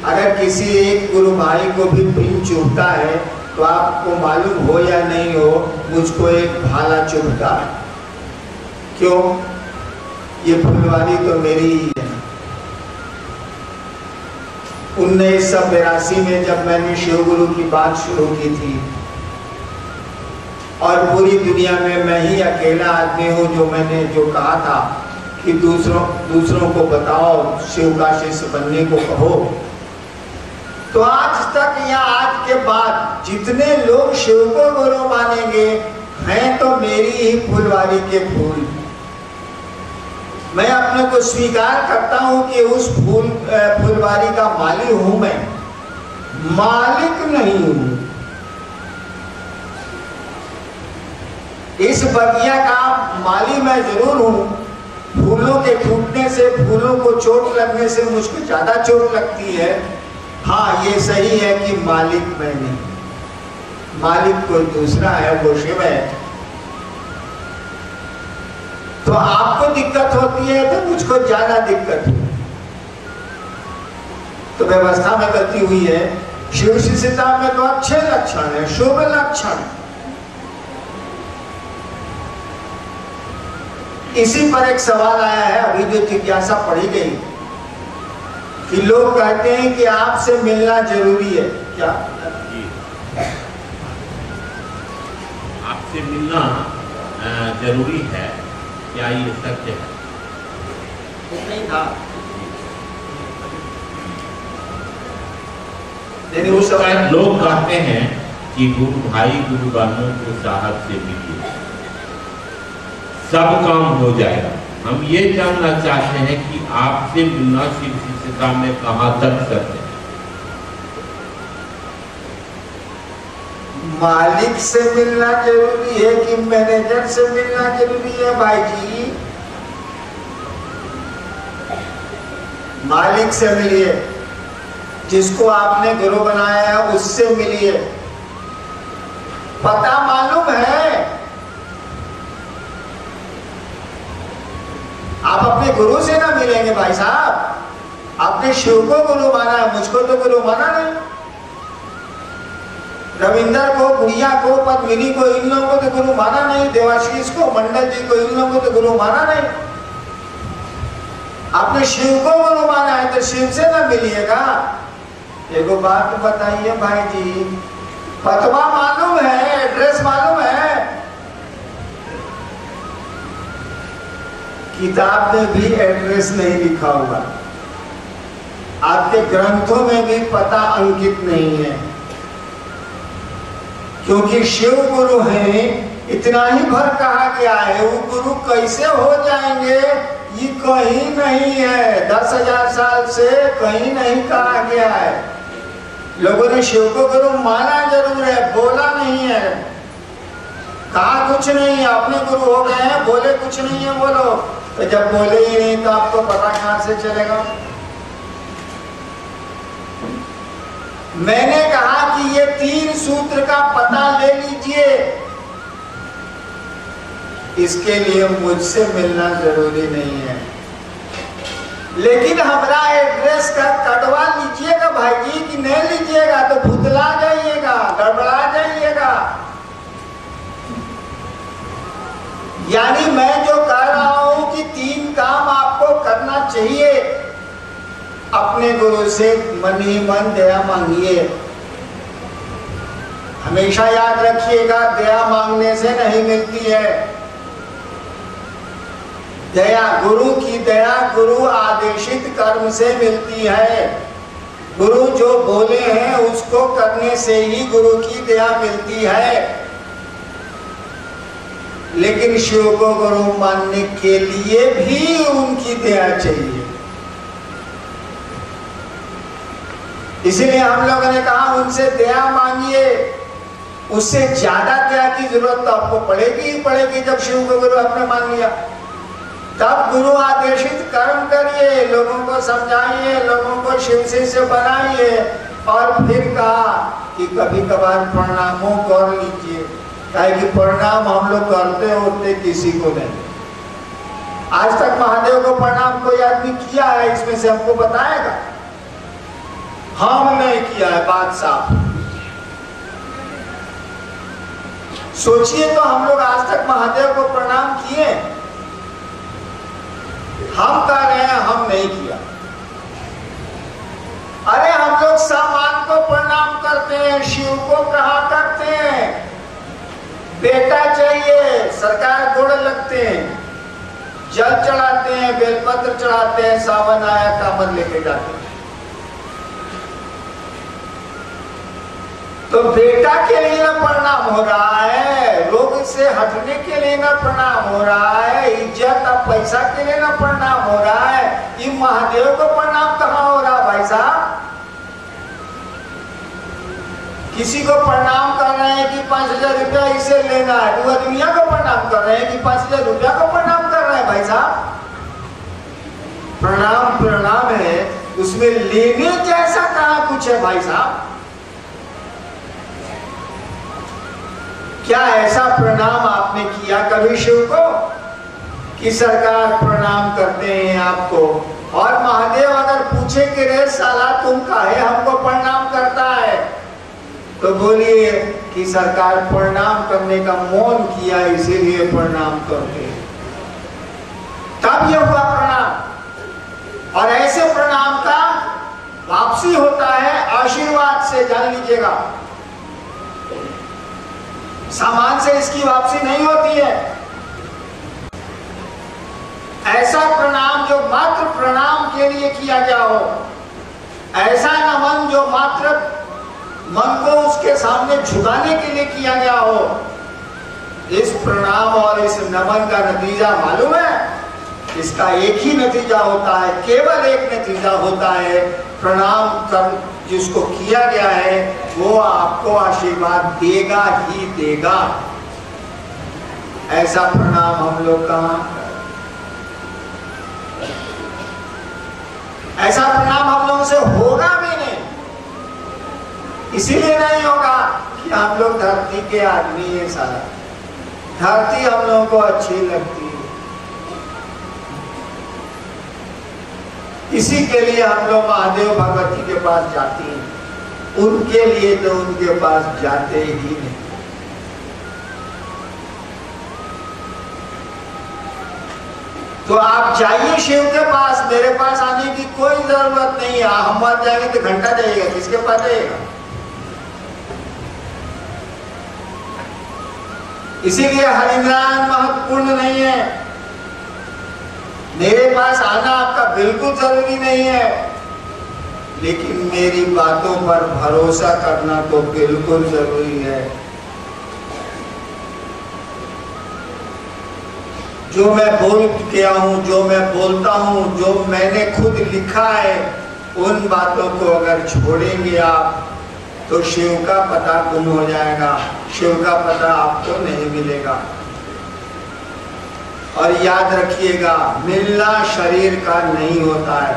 अगर किसी एक गुरु भाई को भी पिन चुभता है तो आपको मालूम हो या नहीं हो, मुझको एक भाला चुभता है। क्यों? ये फुलवारी तो मेरी ही है। 1982 में जब मैंने शिव गुरु की बात शुरू की थी और पूरी दुनिया में मैं ही अकेला आदमी हूँ जो कहा था कि दूसरों को बताओ, शिव का शिष्य बनने को कहो, तो आज तक या आज के बाद जितने लोग शिव को गुरु मानेंगे हैं तो मेरी ही फुलवारी के फूल। मैं अपने को स्वीकार करता हूं कि उस फुलवारी का माली हूं, मैं मालिक नहीं हूं। इस बगिया का माली मैं जरूर हूं। फूलों के टूटने से, फूलों को चोट लगने से मुझको ज्यादा चोट लगती है। हाँ, ये सही है कि मालिक मैं नहीं, मालिक कोई दूसरा है, वो शिव है। तो आपको दिक्कत होती है तो मुझको ज्यादा दिक्कत है। तो व्यवस्था में गलती हुई है। शिव शिष्यता में तो अच्छे लक्षण है, शुभ लक्षण। इसी पर एक सवाल आया है, अभी जो जिज्ञासा पढ़ी गई कि लोग कहते हैं कि आपसे मिलना जरूरी है। क्या आपसे मिलना जरूरी है? क्या ये सत्य है? नहीं था। उस समय लोग कहते हैं कि गुरु भाई गुरु बहनों को साहब से मिलिए, सब काम हो जाएगा। हम ये जानना चाहते हैं कि आपसे मिलना शिव शिष्यता में कहाँ तक सत्य है? मालिक से मिलना जरूरी है कि मैनेजर से मिलना जरूरी है? भाई जी, मालिक से मिलिए, जिसको आपने गुरु बनाया है उससे मिलिए। पता मालूम है, आप अपने गुरु से ना मिलेंगे भाई साहब। आपने शिव को गुरु माना है, मुझको तो गुरु माना नहीं। रविंदर को, गुड़िया को, पद्मिनी को, इन लोगों को तो गुरु माना नहीं। देवाशीष को, मंडल जी को, इन लोगों को तो गुरु माना नहीं। आपने शिव को गुरु माना है तो शिव से ना मिलिएगा। एगो बात बताइए भाई जी, फतवा मालूम है, एड्रेस मालूम है? किताब में भी एड्रेस नहीं लिखा हुआ, आपके ग्रंथों में भी पता अंकित नहीं है। क्योंकि शिव गुरु हैं, इतना ही भर कहा गया है। वो गुरु कैसे हो जाएंगे ये कहीं नहीं है। 10,000 साल से कहीं नहीं कहा गया है। लोगों ने शिव को गुरु माना जरूर है, बोला नहीं है। कहा कुछ नहीं है, अपने गुरु हो गए हैं, बोले कुछ नहीं है। बोलो तो जब बोले ही नहीं तो आपको पता कहां से चलेगा? मैंने कहा कि ये 3 सूत्र का पता ले लीजिए। इसके लिए मुझसे मिलना जरूरी नहीं है, लेकिन हमारा एड्रेस का कटवा लीजिएगा भाई जी। कि नहीं लीजिएगा तो भुतला जाइएगा, गड़बड़ा जाइएगा। यानी मैं जो कह रहा हूं कि 3 काम आपको करना चाहिए। अपने गुरु से मन ही मन दया मांगिए। हमेशा याद रखिएगा, दया मांगने से नहीं मिलती है। दया, गुरु की दया गुरु आदेशित कर्म से मिलती है। गुरु जो बोले हैं उसको करने से ही गुरु की दया मिलती है। लेकिन शिव को गुरु मानने के लिए भी उनकी दया चाहिए। इसीलिए हम लोगों ने कहा उनसे दया मांगिए। उससे ज्यादा दया की जरूरत तो आपको पड़ेगी ही पड़ेगी। जब शिव को गुरु आपने मान लिया, तब गुरु आदेशित कर्म करिए, लोगों को समझाइए, लोगों को शिव से बनाइए। और फिर कहा कि कभी कभार प्रणामों कर लीजिए। काहे कि प्रणाम हम लोग करते होते किसी को नहीं। आज तक महादेव को प्रणाम कोई आदमी किया है इसमें से हमको बताएगा? हमने किया है, बात साफ। सोचिए तो हम लोग आज तक महादेव को प्रणाम किए? हम कह रहे हैं हम नहीं किया। अरे हम लोग सामान को प्रणाम करते हैं, शिव को कहा करते हैं बेटा चाहिए, सरकार गोड़ लगते हैं, जल चढ़ाते हैं, बेलपत्र चढ़ाते हैं, सावन आया कामन लेके जाते हैं। तो बेटा के लिए ना प्रणाम हो रहा है, रोग से हटने के लिए ना प्रणाम हो रहा है, इज्जत और पैसा के लिए ना प्रणाम हो रहा है, ये महादेव को प्रणाम कहाँ हो रहा भाई साहब? किसी को प्रणाम कर रहे हैं कि 5,000 रुपया इसे लेना है, पूरा दुनिया को प्रणाम कर रहे हैं कि 5,000 रुपया को प्रणाम कर रहे हैं भाई साहब। प्रणाम प्रणाम है, उसमें लेने जैसा कहाँ कुछ है भाई साहब? क्या ऐसा प्रणाम आपने किया कभी शिव को कि सरकार प्रणाम करते हैं आपको? और महादेव अगर पूछे कि रे साला तुम काहे हमको प्रणाम करता है, तो बोलिए कि सरकार प्रणाम करने का मौन किया इसीलिए प्रणाम करते हैं। तब ये हुआ प्रणाम। और ऐसे प्रणाम का वापसी होता है आशीर्वाद से, जान लीजिएगा। सामान से इसकी वापसी नहीं होती है। ऐसा प्रणाम जो मात्र प्रणाम के लिए किया गया हो, ऐसा नमन जो मात्र मन को उसके सामने झुकाने के लिए किया गया हो, इस प्रणाम और इस नमन का नतीजा मालूम है? इसका एक ही नतीजा होता है, केवल एक नतीजा होता है। प्रणाम कर जिसको किया गया है वो आपको आशीर्वाद देगा ही देगा। ऐसा प्रणाम हम लोग कहाँ, ऐसा प्रणाम हम लोगों से होगा भी नहीं। इसीलिए नहीं होगा कि हम लोग धरती के आदमी है, सारा धरती हम लोगों को अच्छी लगती है। इसी के लिए हम लोग महादेव भगवती के पास जाते हैं, उनके लिए तो उनके पास जाते ही नहीं। तो आप जाइए शिव के पास, मेरे पास आने की कोई जरूरत नहीं है। हम बात जाएंगे तो घंटा जाइएगा, किसके पास जाइएगा? इसीलिए हरिनाम महत्वपूर्ण नहीं है। मेरे पास आना आपका बिल्कुल जरूरी नहीं है, लेकिन मेरी बातों पर भरोसा करना तो बिल्कुल जरूरी है। जो मैं बोल गया हूं, जो मैं बोलता हूं, जो मैंने खुद लिखा है, उन बातों को अगर छोड़ेंगे आप तो शिव का पता गुम हो जाएगा, शिव का पता आपको नहीं मिलेगा। और याद रखिएगा, मिलना शरीर का नहीं होता है,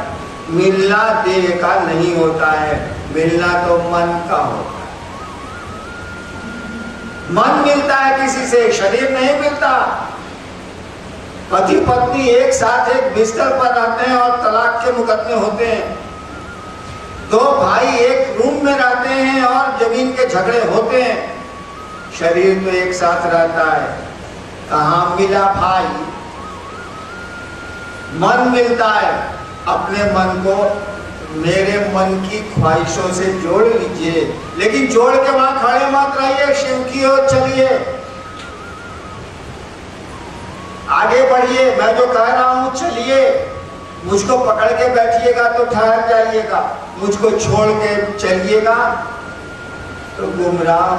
मिलना देह का नहीं होता है, मिलना तो मन का होता है। मन मिलता है किसी से, शरीर नहीं मिलता। पति पत्नी एक साथ एक बिस्तर पर रहते हैं और तलाक के मुकदमे होते हैं। दो भाई एक रूम में रहते हैं और जमीन के झगड़े होते हैं। शरीर तो एक साथ रहता है, कहाँ मिला भाई? मन मिलता है। अपने मन को मेरे मन की ख्वाहिशों से जोड़ लीजिए, लेकिन जोड़ के वहां खड़े मत रहिए, शिव की ओर चलिए, आगे बढ़िए। मैं जो कह रहा हूं चलिए, मुझको पकड़ के बैठिएगा तो ठहर जाइएगा, मुझको छोड़ के चलिएगा तो गुमराह।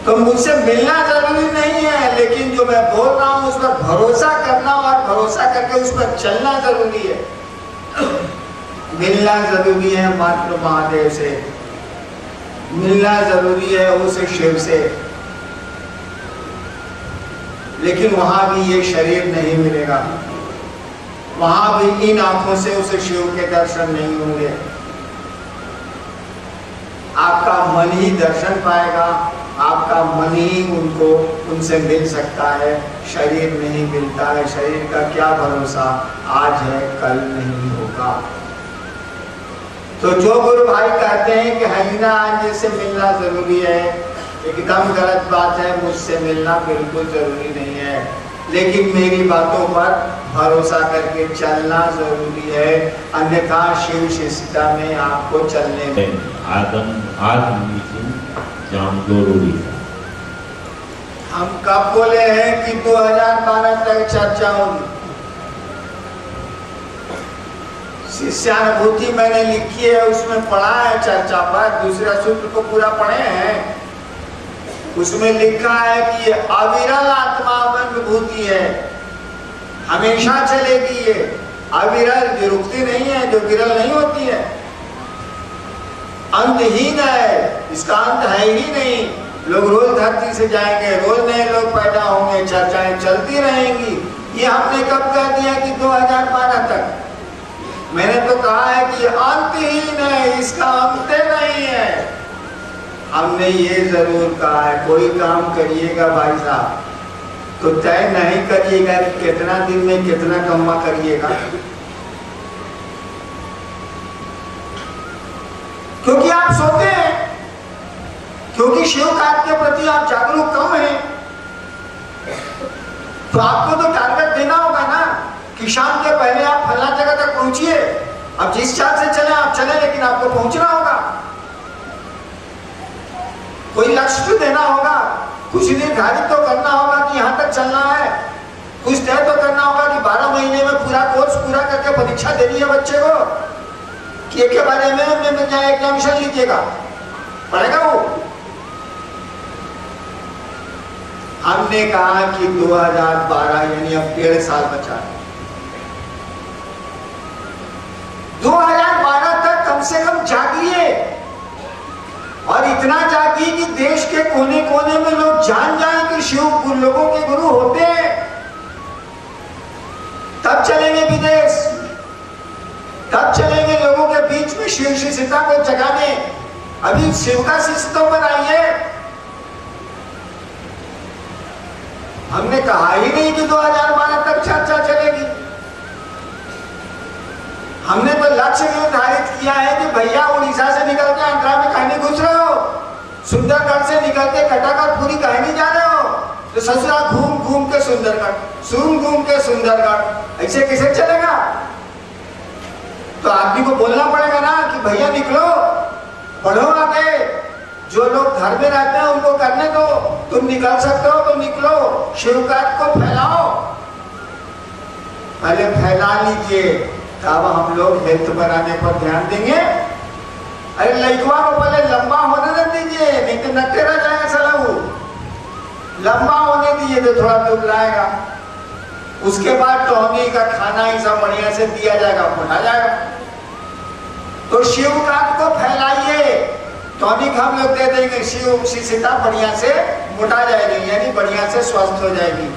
तो मुझसे मिलना जरूरी नहीं है, लेकिन जो मैं बोल रहा हूं उस पर भरोसा करना और भरोसा करके उस पर चलना जरूरी है। मिलना जरूरी है मात्र महादेव से, मिलना जरूरी है उस शिव से, लेकिन वहां भी ये शरीर नहीं मिलेगा, वहां भी इन आंखों से उस शिव के दर्शन नहीं होंगे। आपका मन ही दर्शन पाएगा, आपका मन ही उनसे मिल सकता है, शरीर नहीं मिलता है। शरीर का क्या भरोसा, आज है कल नहीं होगा। तो जो गुरु भाई कहते हैं कि हईना आने से मिलना जरूरी है, एकदम गलत बात है। मुझसे मिलना बिल्कुल जरूरी नहीं है, लेकिन मेरी बातों पर भरोसा करके चलना जरूरी है, अन्यथा शिव शिष्यता में आपको चलने में हम कब बोले हैं कि 2012 तक चर्चा होगी। शिष्यानुभूति मैंने लिखी है, उसमें पढ़ा है चर्चा पर, दूसरा सूत्र को पूरा पढ़े हैं। उसमें लिखा है कि ये अविरल आत्मा अनुभूति है, हमेशा चलेगी। ये अविरल, जो रुकती नहीं है, जो विरल नहीं होती है, अंतहीन है, इसका अंत है ही नहीं। लोग रोज धरती से जाएंगे, रोज नए लोग पैदा होंगे, चर्चाएं चलती रहेंगी। ये हमने कब कह दिया कि 2012 तक? मैंने तो कहा है कि अंतहीन है, इसका अंत नहीं है। हमने ये जरूर कहा है, कोई काम करिएगा भाई साहब तो तय नहीं करिएगा कि कितना दिन में कितना कम्मा करिएगा, क्योंकि आप सोते हैं, क्योंकि शिव कार्य के प्रति आप जागरूक कम हैं। तो आपको तो टारगेट देना होगा ना कि शाम के पहले आप फलना जगह तक पहुंचिए। अब जिस चाल से चले आप चले, लेकिन आपको पहुंचना होगा। कोई लक्ष्य तो देना होगा, कुछ निर्धारित तो करना होगा कि यहां तक चलना है। कुछ तय तो करना होगा कि 12 महीने में पूरा कोर्स पूरा करके परीक्षा देनी है बच्चे को, कि एक के बारे में जाए एग्जामिनेशन लीजिएगा, पढ़ेगा वो। हमने कहा कि 2012 यानी अब 1.5 साल बचा है। 2012 तक कम से कम जागिए, और इतना जागिए कि देश के कोने कोने में लोग जान जाएं कि शिव लोगों के गुरु होते हैं। तब चलेंगे विदेश, तब चलेंगे लोगों के बीच में शिव शिष्यता को जगाने। अभी शिव का शिष्य तो बनाइए। हमने कहा ही नहीं कि 2012 तक चर्चा चलेगी। हमने तो लक्ष्य निर्धारित किया है कि भैया उड़ीसा से निकल के आंध्रा में कहीं घुस रहे हो, सुंदरगढ़ से निकल के कटागढ़ पूरी कहीं जा रहे हो, तो ससुरा घूम घूम के सुंदरगढ़, ऐसे कैसे चलेगा? तो आदमी को बोलना पड़ेगा ना कि भैया निकलो, बढ़ो आगे। जो लोग घर में रहते हैं उनको करने दो, तुम निकल सकते हो तो निकलो, शिव कार्य को फैलाओ। पहले फैला लीजिए, तब हम लोग हेल्थ बनाने पर ध्यान देंगे। अरे लड़कवा को पहले लंबा होने न दीजिए, नहीं तो नट्टे रह जाएगा सलाहू। लंबा होने दीजिए तो थोड़ा दूर लाएगा, उसके बाद टॉनिक का खाना ही सब बढ़िया से दिया जाएगा, मोटा जाएगा। तो शिव कार्य को फैलाइए, टॉनिक हम लोग दे देंगे, शिव शिष्यता बढ़िया से मोटा जाएगी, यानी बढ़िया से स्वस्थ हो जाएगी।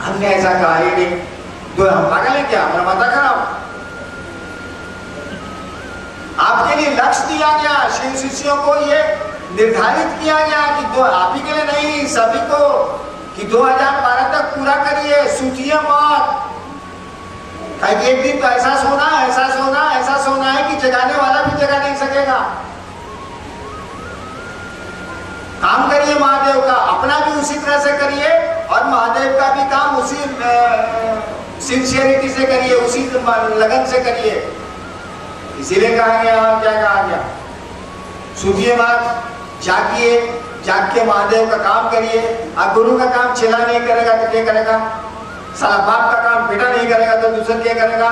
हमने ऐसा कहा ही नहीं। तो हम पागल है क्या? हमारा माता खराब। आपके लिए लक्ष्य दिया गया, शिव शिष्यों को ये निर्धारित किया गया कि दो आप ही के लिए नहीं, सभी को, कि 2012 तक पूरा करिए, सूचिए मत। एक दिन तो ऐसा सोना है कि जगाने वाला भी जगा नहीं सकेगा। काम करिए महादेव का, अपना भी उसी तरह से करिए, और महादेव का भी काम उसी सिंसियरिटी से करिए, उसी लगन से करिए। इसीलिए कहा गया, क्या कहा गया? सूझिए बात, जागिए, जाग के महादेव का काम करिए। अब गुरु का काम चला नहीं करेगा तो क्या करेगा? साला बाप का काम बेटा नहीं करेगा तो दूसरा क्या करेगा?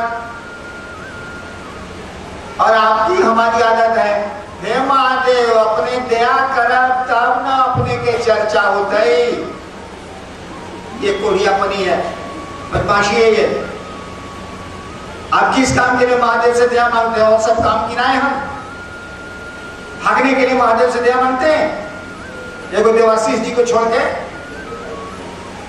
और आपकी हमारी आदत है, हे महादेव अपने दया करब तब ना अपने के चर्चा होते ही। ये कोरियापनी है, बदमाशी है ये। आप किस काम के लिए महादेव से दया मांगते हो? सब काम गिनाए हम, भागने के लिए महादेव से दया मांगते हैं, देखो देवाशीष जी को छोड़ के,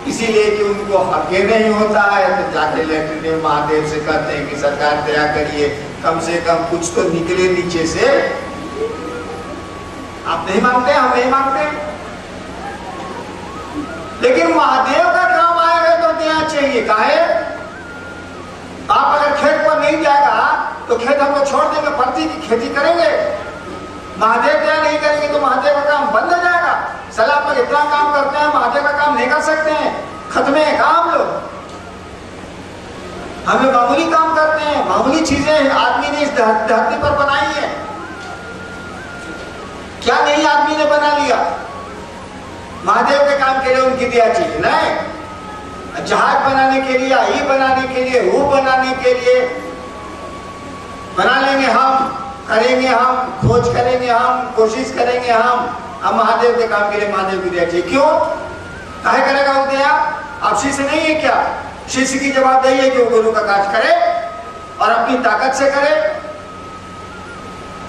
इसीलिए कि उनको हके नहीं होता है तो जाके लेटने महादेव से कहते हैं कि सरकार दया करिए, कम से कम कुछ तो निकले नीचे से। आप नहीं मानते, हम नहीं मानते, लेकिन महादेव का काम आएगा तो देना चाहिए। काहे? आप अगर खेत पर नहीं जाएगा तो खेत हम लोग छोड़ देंगे, परती की खेती करेंगे। महादेव क्या नहीं करेंगे तो महादेव का काम बंद हो जाएगा। सलाह पर इतना काम करते हैं, महादेव का काम नहीं कर सकते हैं, खत्म है काम। लोग हमें मामूली काम करते हैं, मामूली चीजें आदमी ने इस धरती पर बनाई है। क्या नहीं आदमी ने बना लिया? महादेव के काम के लिए उनकी दिया चीज नहीं, जहाज बनाने के लिए, ये बनाने के लिए, वो बनाने के लिए बना लेंगे हम, करेंगे हम, खोज करेंगे हम, कोशिश करेंगे हम। अब महादेव के काम के लिए महादेव की दया चाहिए। क्यों? काहे करेगा वो दया? अब शिष्य नहीं है क्या? शिष्य की जवाबदेही है कि वो गुरु का कार्य करे और अपनी ताकत से करे।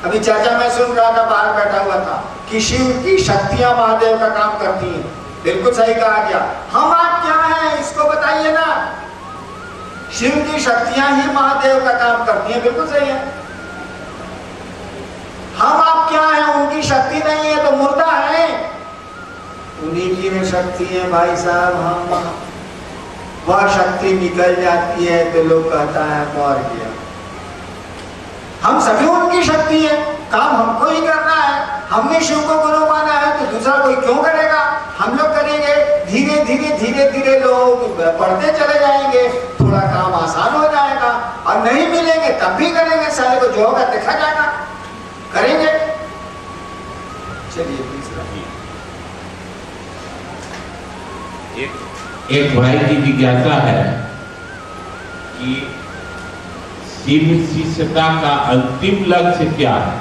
अभी चाचा मैं सुन रहा था, बाहर बैठा हुआ था, कि शिव की शक्तियां महादेव का काम करती हैं। बिल्कुल सही कहा गया। हम आप क्या हैं इसको बताइए ना। शिव की शक्तियां ही महादेव का काम करती हैं, बिल्कुल सही है। हम आप क्या हैं? उनकी शक्ति नहीं है तो मुर्दा है। उन्हीं की में शक्ति है भाई साहब। हम वह शक्ति निकल जाती है तो लोग कहता है मर गया। हम सभी उनकी शक्ति है, काम हमको ही करना है। हमने शिव को गुरु माना है तो दूसरा कोई क्यों करेगा? हम लोग करेंगे। धीरे धीरे धीरे धीरे लोग बढ़ते चले जाएंगे, थोड़ा काम आसान हो जाएगा। और नहीं मिलेंगे तब भी करेंगे, साले को जो होगा देखा जाएगा, करेंगे। चलिए तीसरा। एक भाई की जिज्ञासा है कि शिव शिष्यता का अंतिम लक्ष्य क्या है?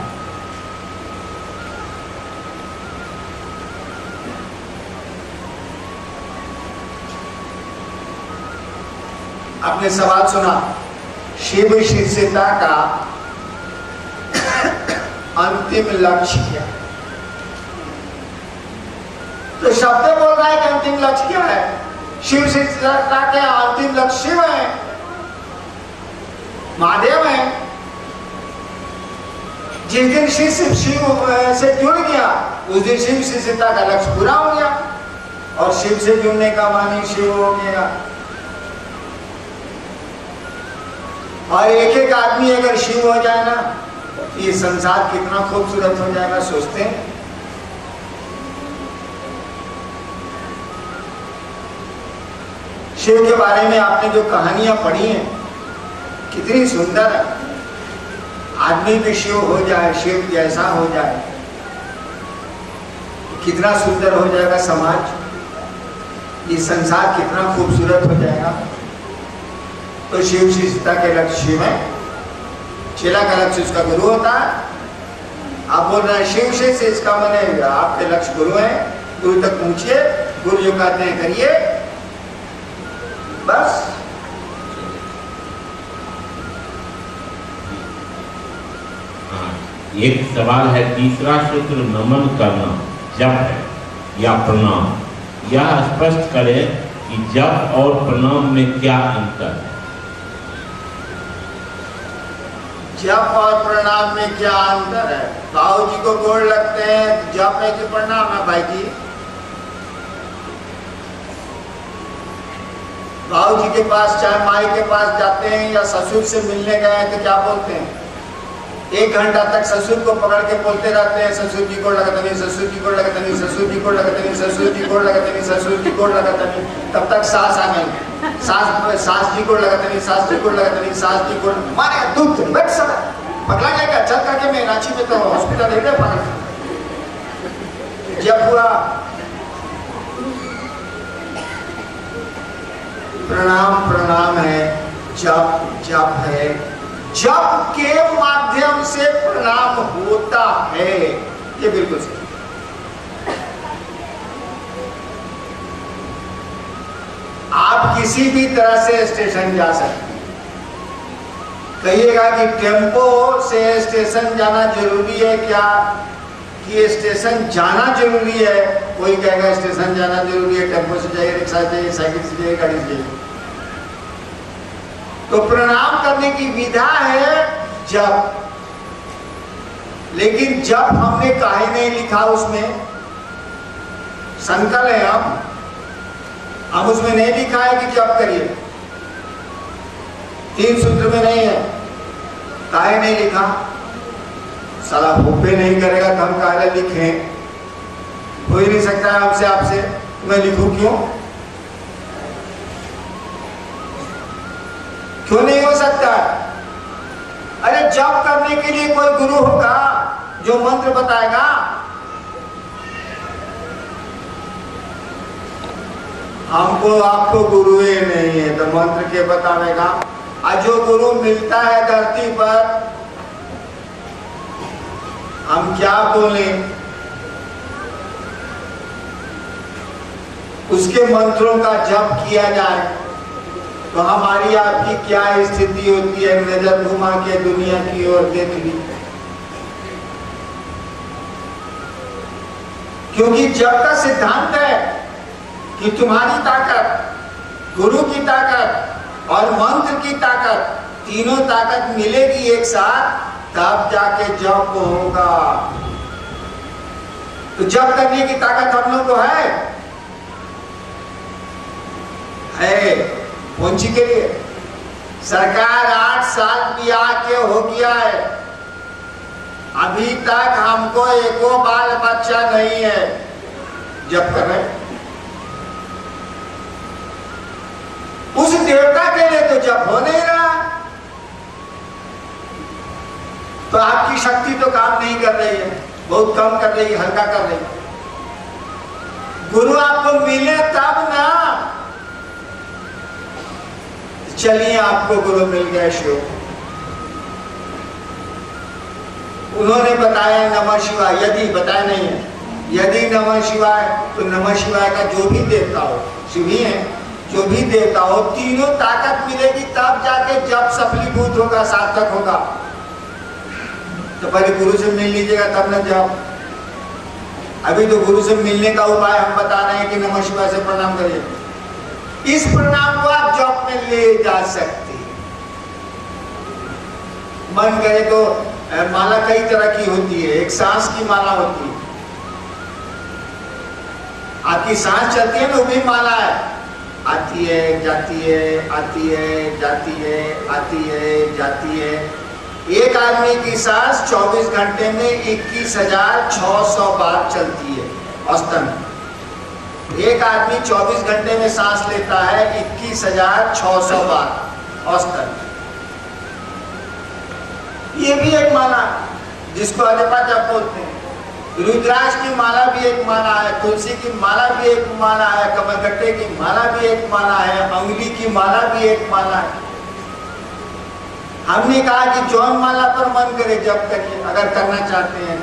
आपने सवाल सुना, शिव शिष्यता का अंतिम लक्ष्य क्या है? तो शब्द बोल रहा है कि अंतिम लक्ष्य क्या है? शिव शिष्यता के अंतिम लक्ष्य शिव है, महादेव है। जिस दिन शिष्य शिव से जुड़ गया उस दिन शिव शिष्यता का लक्ष्य पूरा हो गया। और शिव से जुड़ने का मानी शिव हो गया। और एक एक आदमी अगर शिव हो जाए ना, ये संसार कितना खूबसूरत हो जाएगा। सोचते हैं शिव के बारे में आपने जो कहानियां पढ़ी हैं कितनी सुंदर है। आदमी भी शिव हो जाए, शिव जैसा हो जाए, कितना सुंदर हो जाएगा समाज, ये संसार कितना खूबसूरत हो जाएगा। तो शिव शिष्यता के लक्ष्य शिव है, चेला का लक्ष्य उसका गुरु होता है। आप बोल रहे हैं शिव शिष्य, इसका माने आपके लक्ष्य गुरु है। गुरु तक पहुंचिए, गुरु जो कहते हैं करिए, बस। एक सवाल है, तीसरा सूत्र नमन करना जप है या प्रणाम? यह स्पष्ट करें कि जप और प्रणाम में क्या अंतर है? जप और प्रणाम में क्या अंतर है? बाबू जी को गोड़ लगते हैं, जप है कि प्रणाम है? भाई जी, बाबू जी के पास चाहे माई के पास जाते हैं या ससुर से मिलने गए तो क्या बोलते हैं? 1 घंटा तक ससुर को पकड़ के बोलते रहते हैं, ससुर जी को लगता नहीं, ससुर जी को लगता नहीं, ससुर जी को लगता नहीं, ससुर जी को लगता नहीं, ससुर जी को लगता नहीं। तब तक सास आ गई, सास जी को लगता नहीं, सास जी को लगता नहीं, सास जी को मारे दूध बैठ सब पकड़ा जाएगा। चल करके मैं रांची में तो हॉस्पिटल है पकड़। जब हुआ प्रणाम प्रणाम है, जप जप है। जप के माध्यम से प्रणाम होता है, ये बिल्कुल सही। आप किसी भी तरह से स्टेशन जा सकते हैं। कहिएगा कि टेम्पो से स्टेशन जाना जरूरी है क्या? कि स्टेशन जाना जरूरी है। कोई कहेगा स्टेशन जाना जरूरी है, टेम्पो से जाइए, रिक्शा से जाइए, साइकिल से जाइए, गाड़ी से जाइए। तो प्रणाम करने की विधा है जप। लेकिन जब हमने काहे नहीं लिखा उसमें, संकल्प है हम उसमें नहीं लिखा है कि जब करिए, 3 सूत्र में नहीं है। काहे नहीं लिखा? साला होपे नहीं करेगा तो हम काहे लिखें? हो ही नहीं सकता है हमसे आपसे, मैं लिखूं क्यों? क्यों नहीं हो सकता? अरे जप करने के लिए कोई गुरु होगा जो मंत्र बताएगा। हमको आपको गुरु ही नहीं है तो मंत्र के बतावेगा। और जो गुरु मिलता है धरती पर, हम क्या बोलें? उसके मंत्रों का जप किया जाए तो हमारी आपकी क्या स्थिति होती है? नजर घुमा के दुनिया की ओर देख ली। क्योंकि जप का सिद्धांत है कि तुम्हारी ताकत, गुरु की ताकत और मंत्र की ताकत, तीनों ताकत मिलेगी एक साथ, तब जाके जप होगा। तो जप करने की ताकत हम लोग को है पहुंची के लिए। सरकार 8 साल बिया के हो गया है, अभी तक हमको एको बाल बच्चा नहीं है। जप कर रहे उस देवता के लिए तो जप हो नहीं रहा, तो आपकी शक्ति तो काम नहीं कर रही है, बहुत कम कर रही है, हल्का कर रही है। गुरु आपको मिले तब ना। चलिए आपको गुरु मिल गया शिव, उन्होंने बताया नमः शिवाय। यदि बताया नहीं है, यदि नमः शिवाय, तो नमः शिवाय का जो भी देवता हो, शिव ही है, जो भी देवता हो, तीनों ताकत मिलेगी तब जाके जब सफलीभूत होगा, सार्थक होगा। तो पहले गुरु से मिल लीजिएगा तब न जप। अभी तो गुरु से मिलने का उपाय हम बता रहे हैं कि नमः शिवाय से प्रणाम करिए। इस प्रणाम को आप जप में ले जा सकते हैं। मन करे तो माला कई तरह की होती है, एक सांस की माला होती है, आपकी सांस चलती है ना, वो भी माला है, आती है जाती है, आती है जाती है, आती है जाती है। एक आदमी की सांस 24 घंटे में 21,600 बार चलती है औसतन। एक आदमी 24 घंटे में सांस लेता है 21,600 बार औसतन। ये भी एक माला जिसको अजपा जप बोलते हैं। रुद्राक्ष की माला भी एक माला है, तुलसी की माला भी एक माला है, कमलगट्टे की माला भी एक माला है, अंगुली की माला भी एक माला है। हमने कहा कि जौन माला पर मन करे जप करिए, अगर करना चाहते हैं।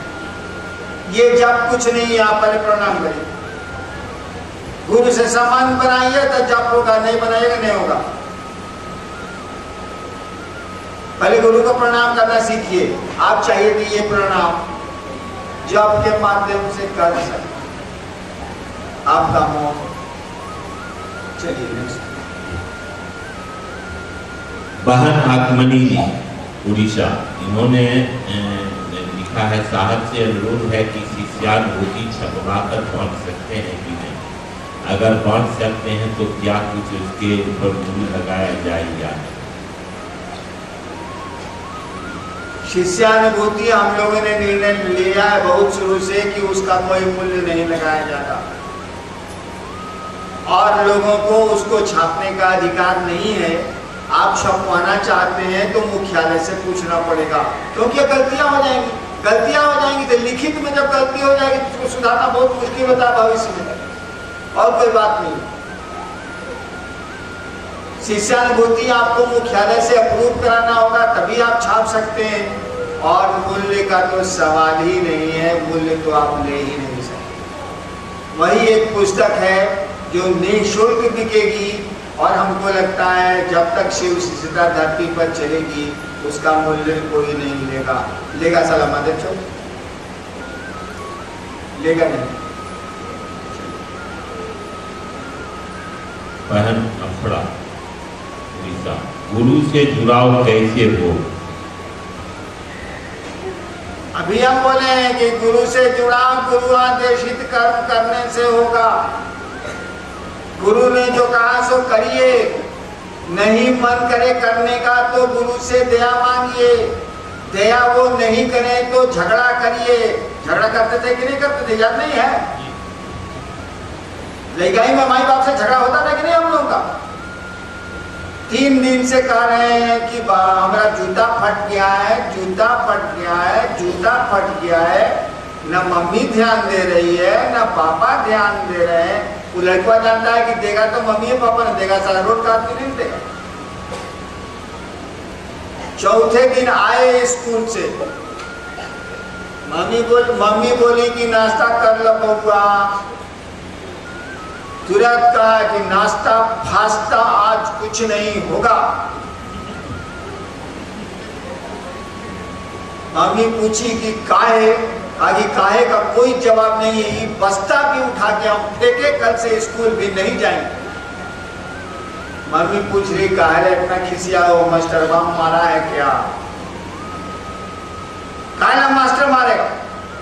ये जप कुछ नहीं है, आप पहले प्रणाम करिए, गुरु से संबंध बनाइए तो जप होगा, नहीं बनाइएगा नहीं होगा। पहले गुरु को प्रणाम करना सीखिए। आप चाहिए कि ये प्रणाम जप के माध्यम से कर सकते आपका मौन। चलिए नेक्स्ट। बहन आत्मनी जी उड़ीसा, इन्होंने लिखा है, साहब से अनुरोध है कि शिष्यानुभूति छपवा कर बांट सकते हैं कि नहीं? अगर बांट सकते हैं तो क्या कुछ उसके ऊपर मूल्य लगाया जाए या नहीं? शिष्यानुभूति हम लोगों ने निर्णय लिया है बहुत शुरू से कि उसका कोई मूल्य नहीं लगाया जाता, और लोगों को उसको छापने का अधिकार नहीं है। आप छपवाना चाहते हैं तो मुख्यालय से पूछना पड़ेगा, क्योंकि गलतियां हो जाएंगी। गलतियां हो जाएंगी तो लिखित में जब गलती हो जाएगी तो उसको सुधारना बहुत मुश्किल होता है भविष्य में, और कोई बात नहीं। शिष्यानुभूति आपको मुख्यालय से अप्रूव कराना होगा, तभी आप छाप सकते हैं। और मूल्य का तो सवाल ही नहीं है, मूल्य तो आप ले ही नहीं सकते। वही एक पुस्तक है जो निःशुल्क बिकेगी, और हमको लगता है जब तक शिव शिष्यता धरती पर चलेगी उसका मूल्य कोई नहीं लेगा। लेगा साला मदद चो, लेगा नहीं। बहन अफड़ा, गुरु से जुड़ाव कैसे हो? अभी हम बोले हैं कि गुरु से जुड़ा, गुरु आदेशित कर्म करने से होगा। गुरु ने जो कहा सो करिए, नहीं मन करे करने का तो गुरु से दया मांगिए, दया वो नहीं करे तो झगड़ा करिए। झगड़ा करते थे कि नहीं करते थे, याद नहीं है? लड़ाई में माई बाप से झगड़ा होता था कि नहीं हम लोगों का? 3 दिन से कह रहे हैं कि हमारा जूता फट गया है, जूता फट गया है, जूता फट गया है। न मम्मी ध्यान दे रही है, न पापा ध्यान दे रहे हैं। वो लड़का जानता है कि देगा तो मम्मी है, पापा ने देगा, सारा रोड का आदमी नहीं देगा। चौथे दिन आए स्कूल से, मम्मी बोली कि नाश्ता कर लो बबुआ। तुरंत कहा कि नाश्ता फास्ता आज कुछ नहीं होगा। मम्मी पूछी कि काहे? आगे काहे का कोई जवाब नहीं है। बस्ता भी उठा के हम फेंके, कल से स्कूल भी नहीं जाएंगे। मम्मी पूछ रही काहे इतना खिसिया हो, मास्टर बम मारा है क्या? काहे मास्टर मारेगा?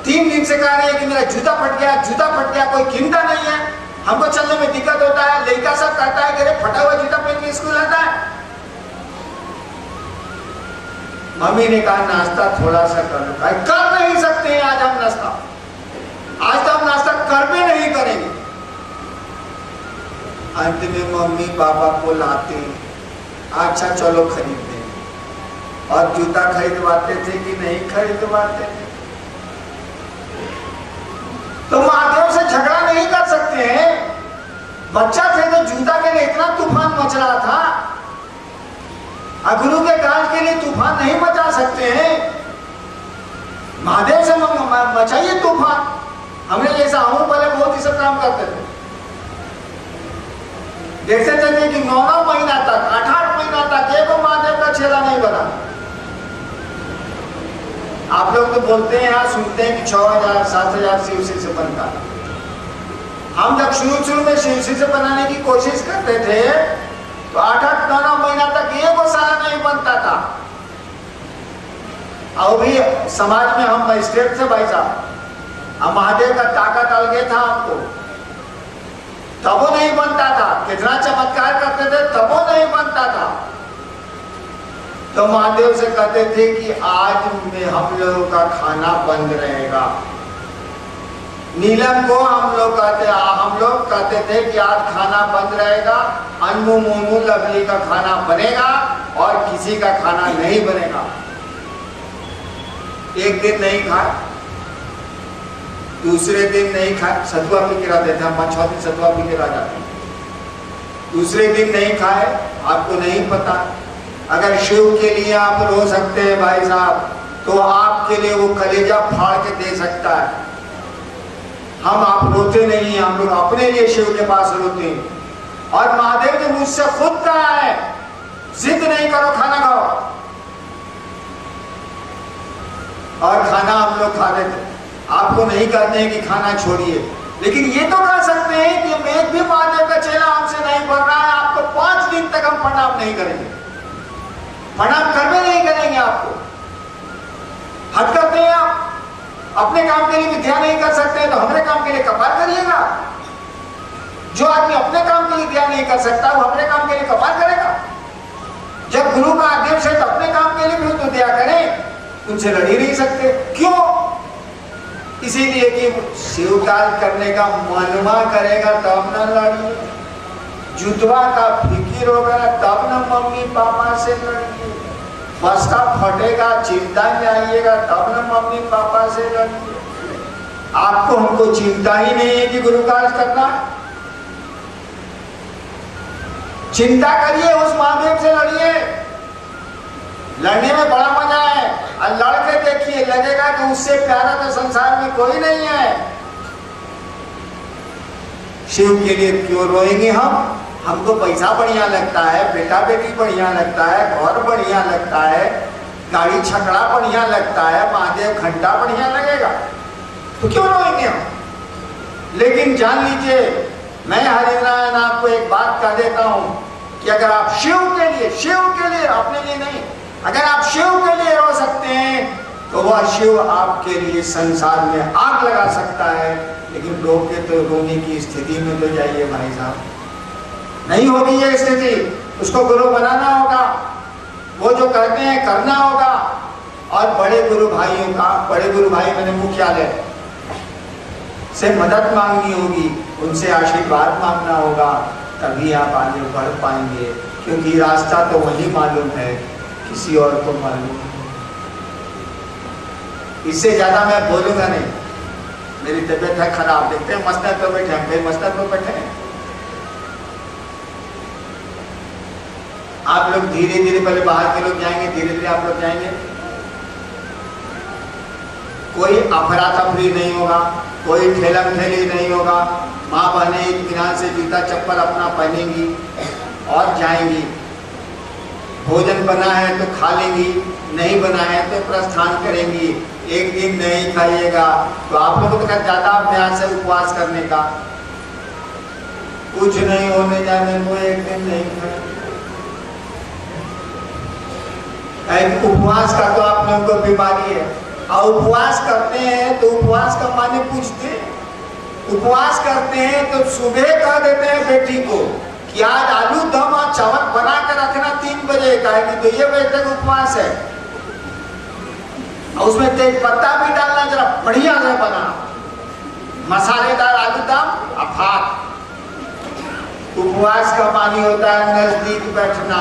3 दिन से कह रहे हैं कि मेरा जूता फट गया, जूता फट गया, कोई कीमता नहीं है, हमको चलने में दिक्कत होता है। लड़का सब कहता है कि अरे फटा हुआ जूता पहन के स्कूल आता है। मम्मी ने कहा नाश्ता थोड़ा सा कर लो। कर नहीं सकते हैं आज हम नाश्ता, आज तो हम नाश्ता कर भी नहीं करेंगे। अंत में मम्मी पापा को लाते, अच्छा चलो खरीदते हैं। और जूता खरीदवाते थे कि नहीं खरीदवाते थे? तो महादेव से झगड़ा नहीं कर सकते हैं। बच्चा थे तो जूता के लिए इतना तूफान मच रहा था, गुरु के काज के लिए तूफान नहीं मचा सकते हैं। महादेव से मचाइए तूफान। हमने जैसा हम पहले बहुत ही सब काम करते थे, देखते थे कि 9 महीना तक, 8 महीना तक एक महादेव का चेला नहीं बना। आप लोग तो बोलते हैं, यहाँ सुनते हैं कि 6000 7000 शिवसी से बनता। हम जब शुरू में शिवसी से बनाने की कोशिश करते थे तो 8-9 महीना तक एक साला नहीं बनता था। और भी समाज में हम मजिस्ट्रेट थे भाई साहब, हम महादेव का ताकत अलगे था हमको, तब वो नहीं बनता था। कितना चमत्कार करते थे तब वो नहीं बनता था। तो महादेव से कहते थे कि आज में हम लोगों का खाना बंद रहेगा। नीलम को हम लोग कहते थे कि आज खाना बंद रहेगा, अनु मोनू लवली का खाना बनेगा और किसी का खाना नहीं बनेगा। एक दिन नहीं खाए, दूसरे दिन नहीं खाए, सतुआ पी के रह देते हैं, 5-6 दिन सतुआ पी के रह जाते हैं। दूसरे दिन नहीं खाए, आपको नहीं पता। अगर शिव के लिए आप रो सकते हैं भाई साहब, तो आपके लिए वो कलेजा फाड़ के दे सकता है। हम आप रोते नहीं, हम लोग अपने लिए शिव के पास रोते हैं। और महादेव ने मुझसे खुद कहा है, जिद नहीं करो, खाना खाओ। और खाना हम लोग खा रहे थे। आपको नहीं कहते हैं कि खाना छोड़िए, लेकिन ये तो कह सकते हैं कि मैं भी महादेव का चेला हमसे नहीं बढ़ रहा है, आपको 5 दिन तक हम प्रणाम नहीं करेंगे, प्रणाम करवे नहीं करेंगे। आपको हट करते हैं आप, अपने काम के लिए विद्या नहीं कर सकते हैं तो हमारे काम के लिए कपार करिएगा। जो आदमी अपने काम के लिए विद्या नहीं कर सकता वो हमारे काम के लिए कपार करेगा। जब गुरु का आदेश है तो अपने काम के लिए भी तो दया करें, उनसे लड़ ही नहीं सकते। क्यों? इसीलिए कि शिवकाल करने का मनवा करेगा तब न लड़िए, जुतवा का फिकिर होगा तब न मम्मी पापा से लड़िए, बस्ता फटेगा चिंता में आइएगा तब न मम्मी पापा से लड़िए। आपको हमको चिंता ही नहीं है कि गुरु कार्य करना, चिंता करिए, उस महादेव से लड़िए। लड़ने में बड़ा मजा है, और लड़ के देखिए, लगेगा कि उससे प्यारा तो संसार में कोई नहीं है। शिव के लिए क्यों रोएंगे हम? हमको पैसा बढ़िया लगता है, बेटा बेटी बढ़िया लगता है, घर बढ़िया लगता है, गाड़ी छकड़ा बढ़िया लगता है, महादेव घंटा बढ़िया लगेगा, तो क्यों रोएंगे हम? लेकिन जान लीजिए, मैं हरिनारायण आपको एक बात कह देता हूं कि अगर आप शिव के लिए, अपने लिए नहीं, अगर आप शिव के लिए रो सकते हैं तो वह शिव आपके लिए संसार में आग लगा सकता है, लेकिन रो के तो रोने की स्थिति में तो जाइए भाई साहब, नहीं होगी ये स्थिति। उसको गुरु बनाना होगा, वो जो करते हैं करना होगा, और बड़े गुरु भाइयों का, बड़े गुरु भाई मैंने मुख्यालय से मदद मांगनी होगी, उनसे आशीर्वाद मांगना होगा, तभी आप आगे बढ़ पाएंगे, क्योंकि रास्ता तो वही मालूम है, किसी और को मालूम नहीं। इससे ज्यादा मैं बोलूंगा नहीं, मेरी तबीयत है खराब, देखते हैं मस्तक पर बैठे हैं, फिर मस्तक पर बैठे हैं। आप लोग धीरे धीरे, पहले बाहर के लोग जाएंगे, धीरे धीरे आप लोग जाएंगे, कोई अफरा तफरी नहीं होगा, कोई ठेलम ठेली नहीं होगा, माँ बहने इत्मीनान से जूता चप्पल अपना पहनेंगी और जाएंगी। भोजन बना है तो खा लेंगी, नहीं बना है तो प्रस्थान करेंगी। एक दिन नहीं खाइएगा तो आप लोगों का ज्यादा अभ्यास है उपवास करने का, कुछ नहीं होने जाने को एक दिन नहीं खाए। उपवास का तो आप लोगों को बीमारी है, और उपवास करते हैं तो उपवास का माने पूछते हैं, उपवास करते हैं तो सुबह कह देते हैं बेटी को कि आज आलू दम और चावल बना कर रखना 3 बजे का है, कि तो ये बजे तक उपवास है, और उसमें तेज पत्ता भी डालना, जरा बढ़िया से बना, मसालेदार आलू दम और भात। उपवास का मानी होता है नजदीक बैठना,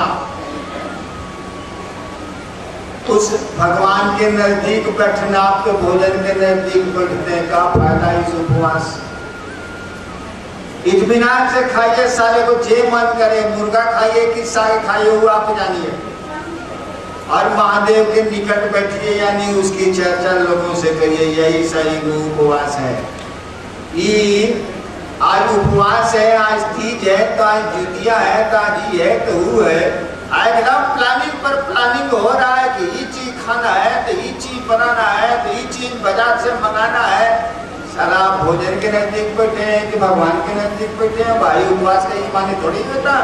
उस भगवान के नजदीक बैठना, आपके भोजन के नजदीक बैठने का फायदा इस उपवास। इत्मीनान से खाइए, साले को जे मन करे, मुर्गा खाइए कि साग खाइए वो आप जानिए, और महादेव के निकट बैठिए, यानी उसकी चर्चा लोगों से करिए, यही सही उपवास है। ये आज उपवास है, आज तीज है, तो आज जुतिया है, तो आज ये है तो वो है, एकदम प्लानिंग पर प्लानिंग हो रहा है कि ये चीज खाना है, तो ये चीज बनाना है, तो ये चीज बाजार से मंगाना है। साला भोजन के नजदीक बैठे हैं कि भगवान के नजदीक बैठे हैं भाई, उपवास का ये माने थोड़ी होता।